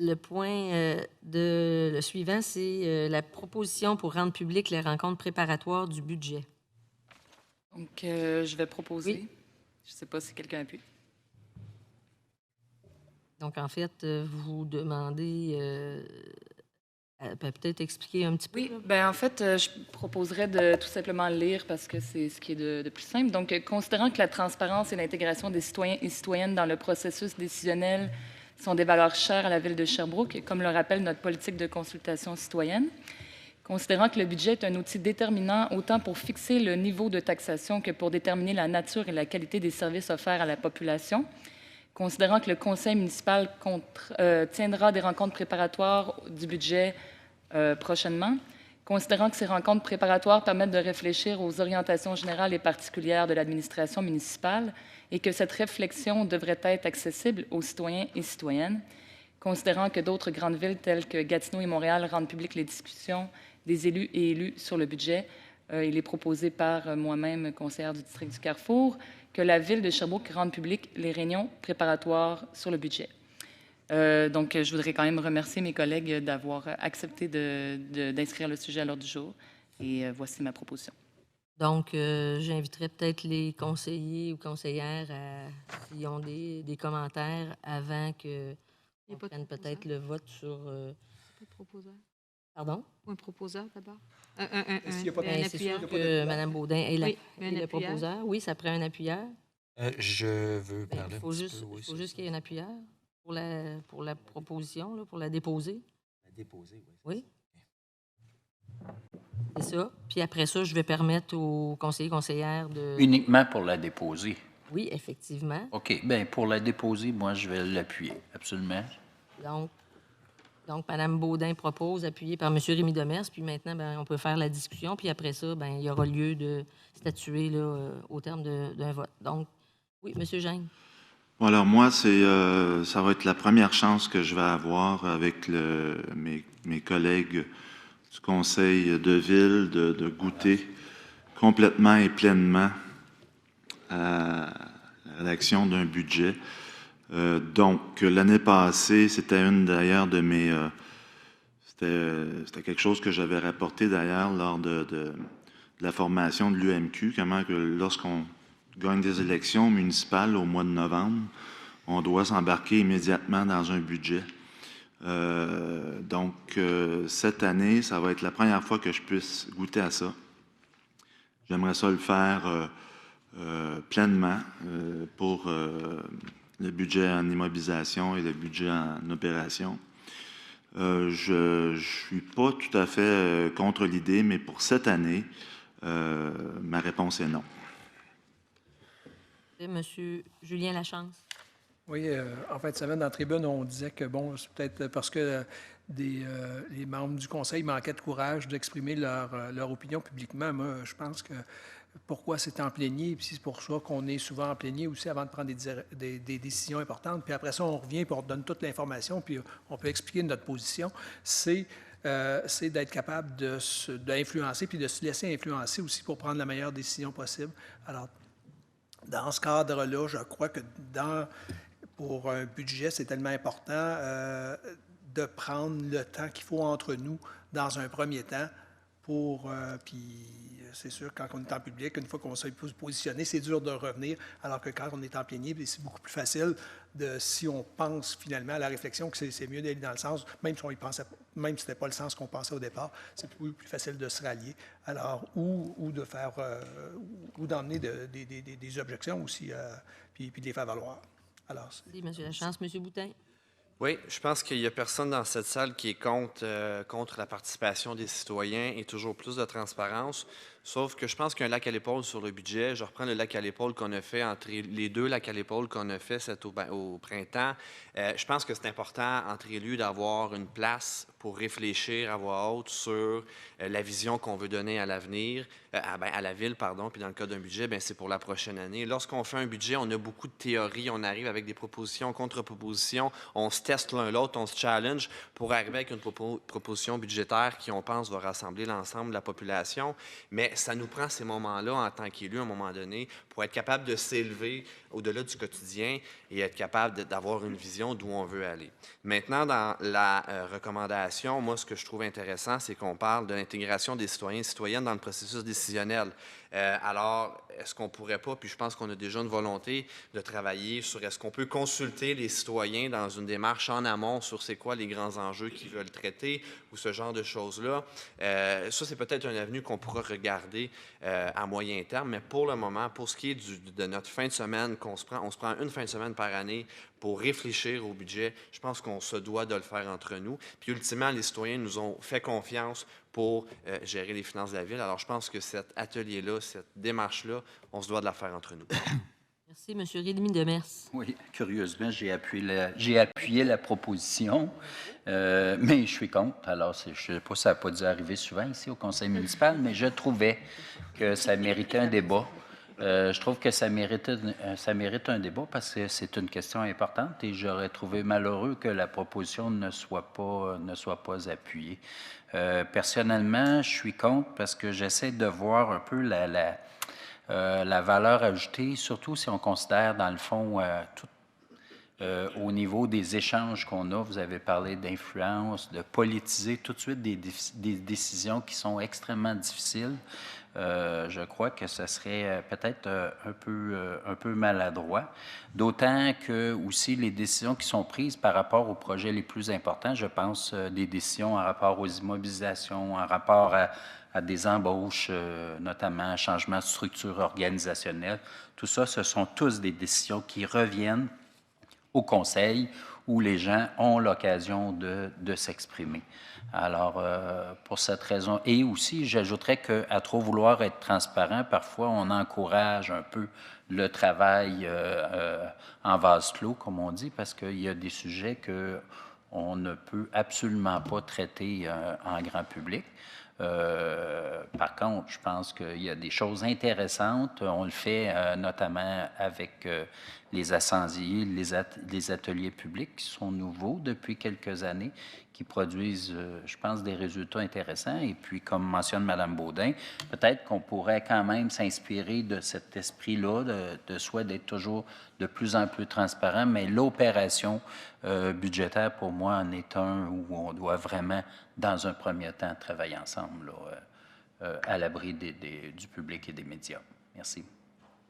Le point le suivant, c'est la proposition pour rendre publiques les rencontres préparatoires du budget. Donc, je vais proposer. Oui. Je ne sais pas si quelqu'un appuie. Donc, en fait, vous demandez... peut-être expliquer un petit peu. Oui, ben en fait, je proposerais de tout simplement le lire parce que c'est ce qui est de plus simple. Donc, considérant que la transparence et l'intégration des citoyens et citoyennes dans le processus décisionnel sont des valeurs chères à la ville de Sherbrooke, comme le rappelle notre politique de consultation citoyenne, considérant que le budget est un outil déterminant autant pour fixer le niveau de taxation que pour déterminer la nature et la qualité des services offerts à la population, considérant que le conseil municipal tiendra des rencontres préparatoires du budget prochainement, considérant que ces rencontres préparatoires permettent de réfléchir aux orientations générales et particulières de l'administration municipale et que cette réflexion devrait être accessible aux citoyens et citoyennes, considérant que d'autres grandes villes telles que Gatineau et Montréal rendent publiques les discussions des élus et élus sur le budget. Il est proposé par moi-même, conseillère du district du Carrefour, que la ville de Sherbrooke rende publiques les réunions préparatoires sur le budget. Donc, je voudrais quand même remercier mes collègues d'avoir accepté d'inscrire le sujet à l'ordre du jour. Et voici ma proposition. Donc, j'inviterais peut-être les conseillers ou conseillères s'ils ont des commentaires avant que on prenne peut-être le vote sur... Pas de proposeur. Pardon? Ou un proposeur d'abord. C'est sûr que Mme Baudin est le proposeur. Oui, ça prend un appuyeur. Je veux parler Il faut juste qu'il y ait un appuyeur pour la proposition, là, pour la déposer. La déposer, oui. Oui. C'est ça. Puis après ça, je vais permettre aux conseillers-conseillères de... Uniquement pour la déposer. Oui, effectivement. OK. Bien, pour la déposer, moi, je vais l'appuyer. Absolument. Donc, Mme Baudin propose, appuyée par M. Rémy Demers. Puis maintenant, ben, on peut faire la discussion. Puis après ça, ben, il y aura lieu de statuer là, au terme d'un vote. Donc, oui, M. Geigne. Bon, alors moi, ça va être la première chance que je vais avoir avec mes collègues du conseil de ville de goûter complètement et pleinement à la rédaction d'un budget. Donc, l'année passée, c'était une d'ailleurs de mes... c'était quelque chose que j'avais rapporté d'ailleurs lors de la formation de l'UMQ, comment que lorsqu'on gagne des élections municipales au mois de novembre, on doit s'embarquer immédiatement dans un budget. Donc, cette année, ça va être la première fois que je puisse goûter à ça. J'aimerais ça le faire pleinement pour le budget en immobilisation et le budget en opération. Je ne suis pas tout à fait contre l'idée, mais pour cette année, ma réponse est non. Monsieur Julien Lachance. Oui, en fin de semaine, dans la tribune, on disait que, bon, c'est peut-être parce que les membres du Conseil manquaient de courage d'exprimer leur opinion publiquement. Moi, je pense que pourquoi c'est en plénier, puis c'est pour ça qu'on est souvent en plénier aussi avant de prendre des décisions importantes. Puis après ça, on revient et on donne toute l'information, puis on peut expliquer notre position. C'est d'être capable d'influencer, puis de se laisser influencer aussi pour prendre la meilleure décision possible. Alors, dans ce cadre-là, je crois que pour un budget, c'est tellement important de prendre le temps qu'il faut entre nous dans un premier temps puis c'est sûr, quand on est en public, une fois qu'on s'est positionné, c'est dur de revenir, alors que quand on est en plénier, c'est beaucoup plus facile si on pense finalement à la réflexion que c'est mieux d'aller dans le sens, même si ce n'était pas le sens qu'on pensait au départ, c'est plus facile de se rallier. Alors, ou de faire, ou d'emmener des objections aussi, puis de les faire valoir. Alors, oui, M. Lachance. M. Boutin. Oui, je pense qu'il n'y a personne dans cette salle qui est contre la participation des citoyens et toujours plus de transparence. Sauf que je pense qu'un lac à l'épaule sur le budget, je reprends le lac à l'épaule qu'on a fait entre les deux lacs à l'épaule qu'on a fait au printemps. Je pense que c'est important entre élus d'avoir une place pour réfléchir à voix haute sur la vision qu'on veut donner à l'avenir, à la ville, pardon, puis dans le cas d'un budget, c'est pour la prochaine année. Lorsqu'on fait un budget, on a beaucoup de théories, on arrive avec des propositions, contre-propositions, on se teste l'un l'autre, on se challenge pour arriver avec une proposition budgétaire qui, on pense, va rassembler l'ensemble de la population. Mais ça nous prend ces moments-là en tant qu'élus, à un moment donné, pour être capable de s'élever au-delà du quotidien et être capable d'avoir une vision d'où on veut aller. Maintenant, dans la recommandation, moi, ce que je trouve intéressant, c'est qu'on parle de l'intégration des citoyens et citoyennes dans le processus décisionnel. Alors, est-ce qu'on ne pourrait pas, puis je pense qu'on a déjà une volonté de travailler sur est-ce qu'on peut consulter les citoyens dans une démarche en amont sur c'est quoi les grands enjeux qu'ils veulent traiter ou ce genre de choses-là. Ça, c'est peut-être un avenue qu'on pourra regarder à moyen terme, mais pour le moment, pour ce qui est de notre fin de semaine on se prend une fin de semaine par année pour réfléchir au budget. Je pense qu'on se doit de le faire entre nous. Puis ultimement, les citoyens nous ont fait confiance pour gérer les finances de la ville. Alors, je pense que cet atelier-là, cette démarche-là, on se doit de la faire entre nous. Merci, M. Rémy Demers. Oui, curieusement, j'ai appuyé la proposition, mais je suis contre. Alors, je ne sais pas si ça n'a pas dû arriver souvent ici au conseil municipal, mais je trouvais que ça méritait un débat. Je trouve que ça mérite un débat parce que c'est une question importante et j'aurais trouvé malheureux que la proposition ne soit pas appuyée. Personnellement, je suis contre parce que j'essaie de voir un peu la valeur ajoutée, surtout si on considère dans le fond au niveau des échanges qu'on a. Vous avez parlé d'influence, de politiser tout de suite des décisions qui sont extrêmement difficiles. Je crois que ce serait peut-être un peu maladroit, d'autant que aussi les décisions qui sont prises par rapport aux projets les plus importants, je pense des décisions en rapport aux immobilisations, en rapport à des embauches, notamment changement de structure organisationnelle, tout ça, ce sont tous des décisions qui reviennent au conseil où les gens ont l'occasion de s'exprimer. Alors, pour cette raison, et aussi, j'ajouterais qu'à trop vouloir être transparent, parfois, on encourage un peu le travail en vase clos, comme on dit, parce qu'il y a des sujets qu'on ne peut absolument pas traiter en grand public. Par contre, je pense qu'il y a des choses intéressantes. On le fait notamment avec les assemblées, les ateliers publics qui sont nouveaux depuis quelques années, qui produisent, je pense, des résultats intéressants. Et puis, comme mentionne Mme Baudin, peut-être qu'on pourrait quand même s'inspirer de cet esprit-là, de souhait d'être toujours de plus en plus transparent, mais l'opération budgétaire, pour moi, en est un où on doit vraiment, dans un premier temps, travailler ensemble là, à l'abri du public et des médias. Merci.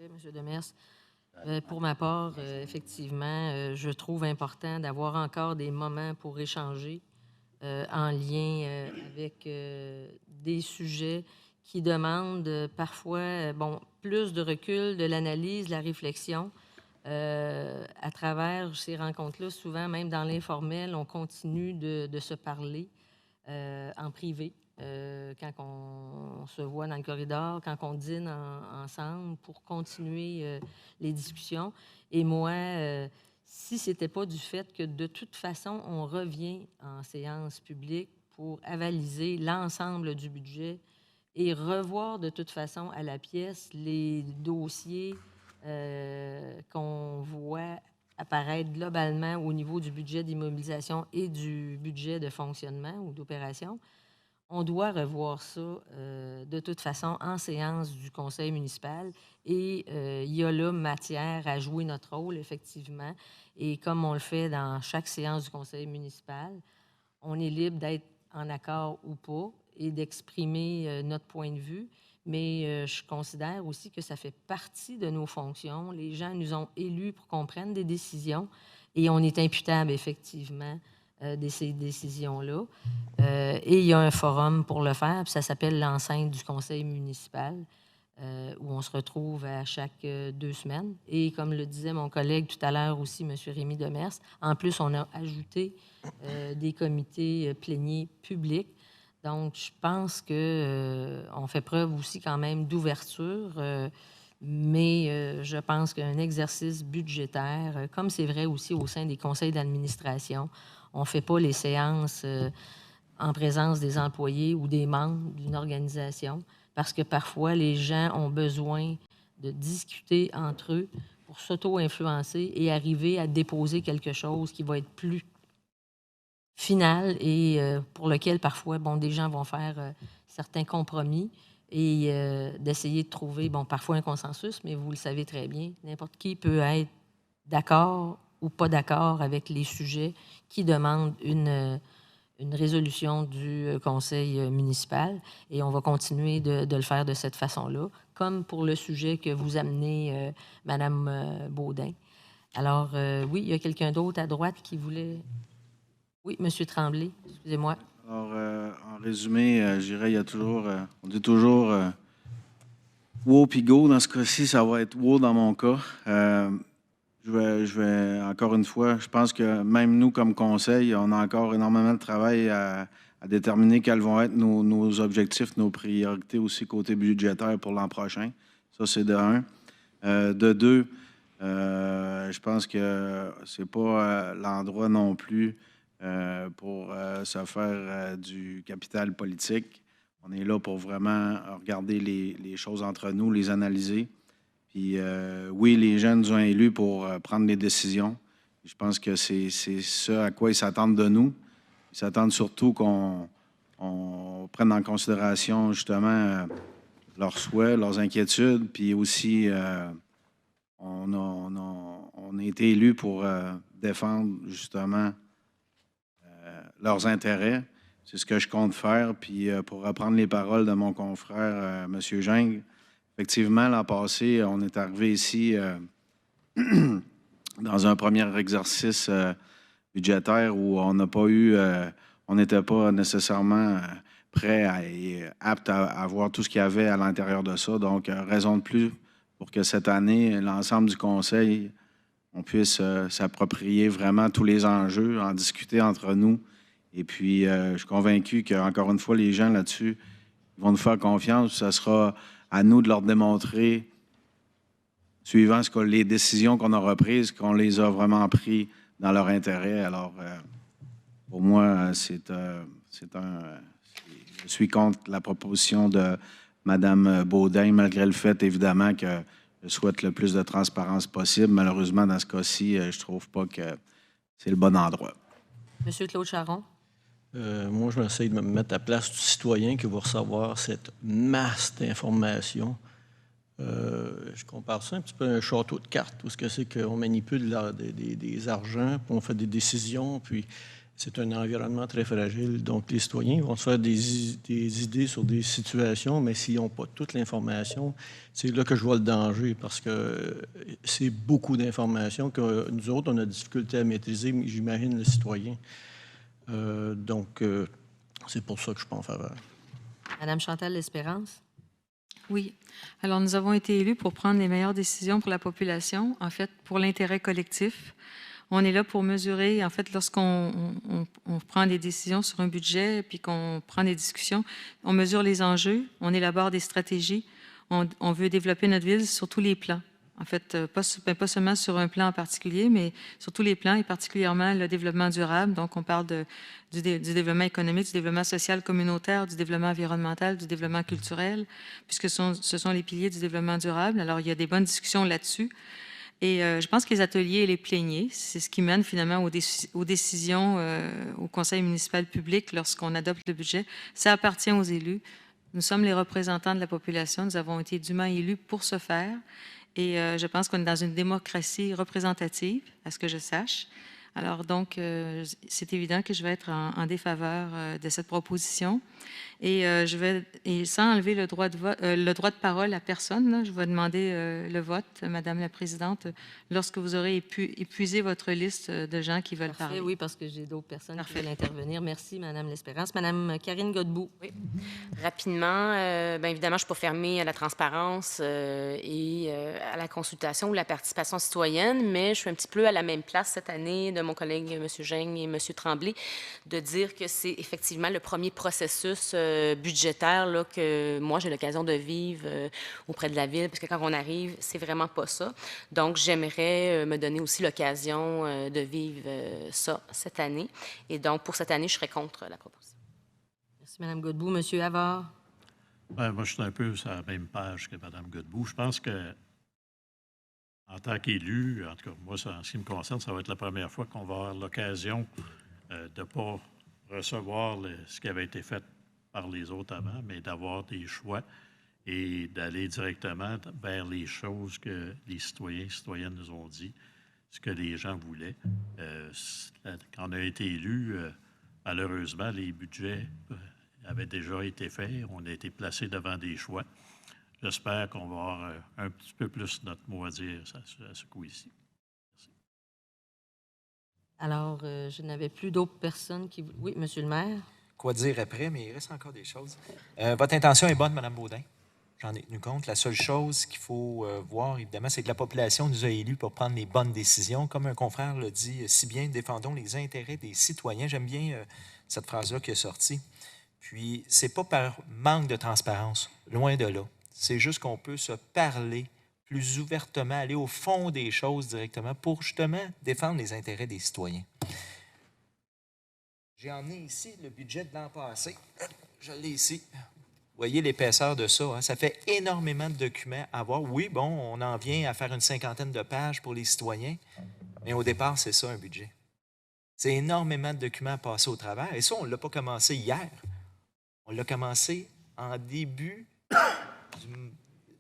M. Demers. Pour ma part, effectivement, je trouve important d'avoir encore des moments pour échanger en lien avec des sujets qui demandent parfois plus de recul, de l'analyse, de la réflexion. À travers ces rencontres-là, souvent, même dans l'informel, on continue de se parler en privé. Quand on se voit dans le corridor, quand on dîne ensemble pour continuer les discussions. Et moi, si ce n'était pas du fait que de toute façon, on revient en séance publique pour avaliser l'ensemble du budget et revoir de toute façon à la pièce les dossiers qu'on voit apparaître globalement au niveau du budget d'immobilisation et du budget de fonctionnement ou d'opération. On doit revoir ça de toute façon en séance du conseil municipal et il y a là matière à jouer notre rôle, effectivement. Et comme on le fait dans chaque séance du conseil municipal, on est libre d'être en accord ou pas et d'exprimer notre point de vue. Mais je considère aussi que ça fait partie de nos fonctions. Les gens nous ont élus pour qu'on prenne des décisions et on est imputable, effectivement, de ces décisions-là. Et il y a un forum pour le faire, puis ça s'appelle l'enceinte du conseil municipal, où on se retrouve à chaque 2 semaines. Et comme le disait mon collègue tout à l'heure aussi, M. Rémy Demers, en plus, on a ajouté des comités pléniers publics. Donc, je pense qu'on fait preuve aussi quand même d'ouverture, mais je pense qu'un exercice budgétaire, comme c'est vrai aussi au sein des conseils d'administration, on ne fait pas les séances en présence des employés ou des membres d'une organisation parce que parfois, les gens ont besoin de discuter entre eux pour s'auto-influencer et arriver à déposer quelque chose qui va être plus final et pour lequel parfois, des gens vont faire certains compromis. et d'essayer de trouver, bon, parfois un consensus, mais vous le savez très bien, n'importe qui peut être d'accord ou pas d'accord avec les sujets qui demandent une résolution du conseil municipal, et on va continuer de le faire de cette façon-là, comme pour le sujet que vous amenez, Madame Baudin. Alors, oui, il y a quelqu'un d'autre à droite qui voulait... Oui, Monsieur Tremblay, excusez-moi. Alors, en résumé, je dirais, il y a toujours, on dit toujours wow puis go. Dans ce cas-ci, ça va être wow dans mon cas. Je vais, encore une fois, je pense que même nous, comme conseil, on a encore énormément de travail à déterminer quels vont être nos objectifs, nos priorités aussi côté budgétaire pour l'an prochain. Ça, c'est de un. De deux, je pense que c'est pas l'endroit non plus pour se faire du capital politique. On est là pour vraiment regarder les choses entre nous, les analyser. Puis oui, les jeunes nous ont élus pour prendre des décisions. Je pense que c'est ce à quoi ils s'attendent de nous. Ils s'attendent surtout qu'on prenne en considération justement leurs souhaits, leurs inquiétudes, puis aussi on a été élus pour défendre justement leurs intérêts. C'est ce que je compte faire. Puis pour reprendre les paroles de mon confrère, M. Gingres, effectivement, l'an passé, on est arrivé ici dans un premier exercice budgétaire où on n'a pas eu, on n'était pas nécessairement prêt et apte à voir tout ce qu'il y avait à l'intérieur de ça. Donc, raison de plus pour que cette année, l'ensemble du conseil, on puisse s'approprier vraiment tous les enjeux, en discuter entre nous. Et puis, je suis convaincu qu'encore une fois, les gens là-dessus vont nous faire confiance. Ça sera à nous de leur démontrer, suivant les décisions qu'on aura prises, qu'on les a vraiment prises dans leur intérêt. Alors, pour moi, je suis contre la proposition de Mme Baudin, malgré le fait, évidemment, que je souhaite le plus de transparence possible. Malheureusement, dans ce cas-ci, je ne trouve pas que c'est le bon endroit. Monsieur Claude Charron. Moi, je vais essayer de me mettre à la place du citoyen qui va recevoir cette masse d'informations. Je compare ça un petit peu à un château de cartes, où c'est qu'on manipule des argents, puis on fait des décisions, puis c'est un environnement très fragile. Donc, les citoyens vont se faire des idées sur des situations, mais s'ils n'ont pas toute l'information, c'est là que je vois le danger, parce que c'est beaucoup d'informations que nous autres, on a difficulté à maîtriser, j'imagine, le citoyen. Donc, c'est pour ça que je suis pas en faveur. Madame Chantal L'Espérance. Oui. Alors, nous avons été élus pour prendre les meilleures décisions pour la population, en fait, pour l'intérêt collectif. On est là pour mesurer, en fait, lorsqu'on prend des décisions sur un budget puis qu'on prend des discussions, on mesure les enjeux, on élabore des stratégies, on veut développer notre ville sur tous les plans. En fait, pas seulement sur un plan en particulier, mais sur tous les plans, et particulièrement le développement durable. Donc, on parle du développement économique, du développement social communautaire, du développement environnemental, du développement culturel, puisque ce sont les piliers du développement durable. Alors, il y a des bonnes discussions là-dessus. Et je pense que les ateliers et les pléniers, c'est ce qui mène finalement aux décisions au conseil municipal public lorsqu'on adopte le budget. Ça appartient aux élus. Nous sommes les représentants de la population. Nous avons été dûment élus pour ce faire. Et je pense qu'on est dans une démocratie représentative, à ce que je sache. Alors donc, c'est évident que je vais être en défaveur de cette proposition. Et sans enlever le droit de parole à personne, là, je vais demander le vote, Madame la Présidente, lorsque vous aurez épuisé votre liste de gens qui veulent parler. Oui, parce que j'ai d'autres personnes qui veulent intervenir. Merci, Madame L'Espérance. Madame Karine Godbout. Oui. Rapidement, bien évidemment, je ne suis pas fermée à la transparence et à la consultation ou la participation citoyenne, mais je suis un petit peu à la même place cette année de mon collègue M. Gingres et M. Tremblay, de dire que c'est effectivement le premier processus budgétaire là, que moi, j'ai l'occasion de vivre auprès de la ville, parce que quand on arrive, c'est vraiment pas ça. Donc, j'aimerais me donner aussi l'occasion de vivre ça cette année. Et donc, pour cette année, je serai contre la proposition. Merci, Mme Godbout. Monsieur Havard. Bien, moi, je suis un peu sur la même page que Mme Godbout. Je pense que, en tant qu'élu, en tout cas, moi, en ce qui me concerne, ça va être la première fois qu'on va avoir l'occasion de ne pas recevoir ce qui avait été fait par les autres avant, mais d'avoir des choix. et d'aller directement vers les choses que les citoyens et citoyennes nous ont dit, ce que les gens voulaient. Quand on a été élus, malheureusement, les budgets avaient déjà été faits. On a été placés devant des choix. J'espère qu'on va avoir un petit peu plus notre mot à dire à ce coup-ci. Merci. Alors, je n'avais plus d'autres personnes qui... Oui, Monsieur le maire. Quoi dire après, mais il reste encore des choses. Votre intention est bonne, Mme Baudin. J'en ai tenu compte. La seule chose qu'il faut voir, évidemment, c'est que la population nous a élus pour prendre les bonnes décisions. Comme un confrère le dit si bien, défendons les intérêts des citoyens. J'aime bien cette phrase-là qui est sortie. Puis, c'est pas par manque de transparence, loin de là. C'est juste qu'on peut se parler plus ouvertement, aller au fond des choses directement pour justement défendre les intérêts des citoyens. J'ai emmené ici le budget de l'an passé. Je l'ai ici. Vous voyez l'épaisseur de ça. Hein? Ça fait énormément de documents à voir. Oui, bon, on en vient à faire une 50aine de pages pour les citoyens, mais au départ, c'est ça un budget. C'est énormément de documents à passer au travers. Et ça, on ne l'a pas commencé hier. On l'a commencé en début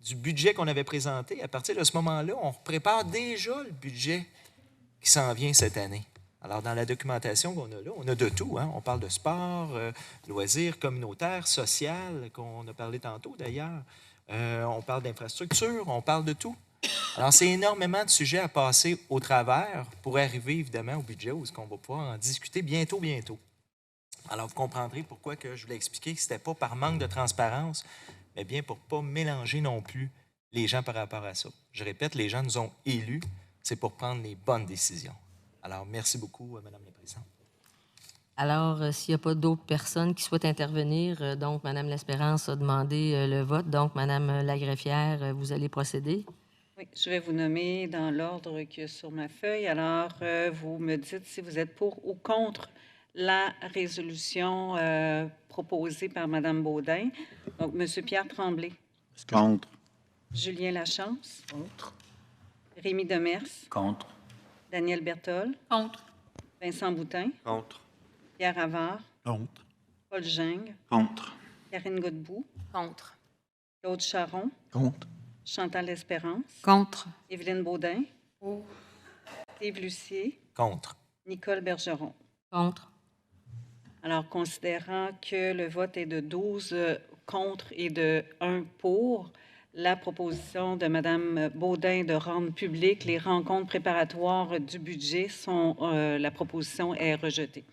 du budget qu'on avait présenté. À partir de ce moment-là, on prépare déjà le budget qui s'en vient cette année. Alors, dans la documentation qu'on a là, on a de tout. Hein? On parle de sport, loisirs communautaires, social, qu'on a parlé tantôt d'ailleurs. On parle d'infrastructure, on parle de tout. Alors, c'est énormément de sujets à passer au travers pour arriver, évidemment, au budget où on va pouvoir en discuter bientôt. Alors, vous comprendrez pourquoi que je voulais expliquer que ce n'était pas par manque de transparence, mais bien pour ne pas mélanger non plus les gens par rapport à ça. Je répète, les gens nous ont élus, c'est pour prendre les bonnes décisions. Alors, merci beaucoup, Mme la Présidente. Alors, s'il n'y a pas d'autres personnes qui souhaitent intervenir, donc Mme L'Espérance a demandé le vote. Donc, Mme la greffière, vous allez procéder. Oui, je vais vous nommer dans l'ordre qui est sur ma feuille. Alors, vous me dites si vous êtes pour ou contre la résolution proposée par Mme Baudin. Donc, M. Pierre Tremblay. Contre. Julien Lachance. Contre. Rémi Demers. Contre. Daniel Berthold. Contre. Vincent Boutin. Contre. Pierre Havard. Contre. Paul Geng. Contre. Karine Godbout. Contre. Claude Charron. Contre. Chantal Espérance. Contre. Évelyne Baudin. Steve Lucier. Contre. Nicole Bergeron. Contre. Alors, considérant que le vote est de 12 contre et de 1 pour, la proposition de Mme Baudin de rendre publiques les rencontres préparatoires du budget, la proposition est rejetée.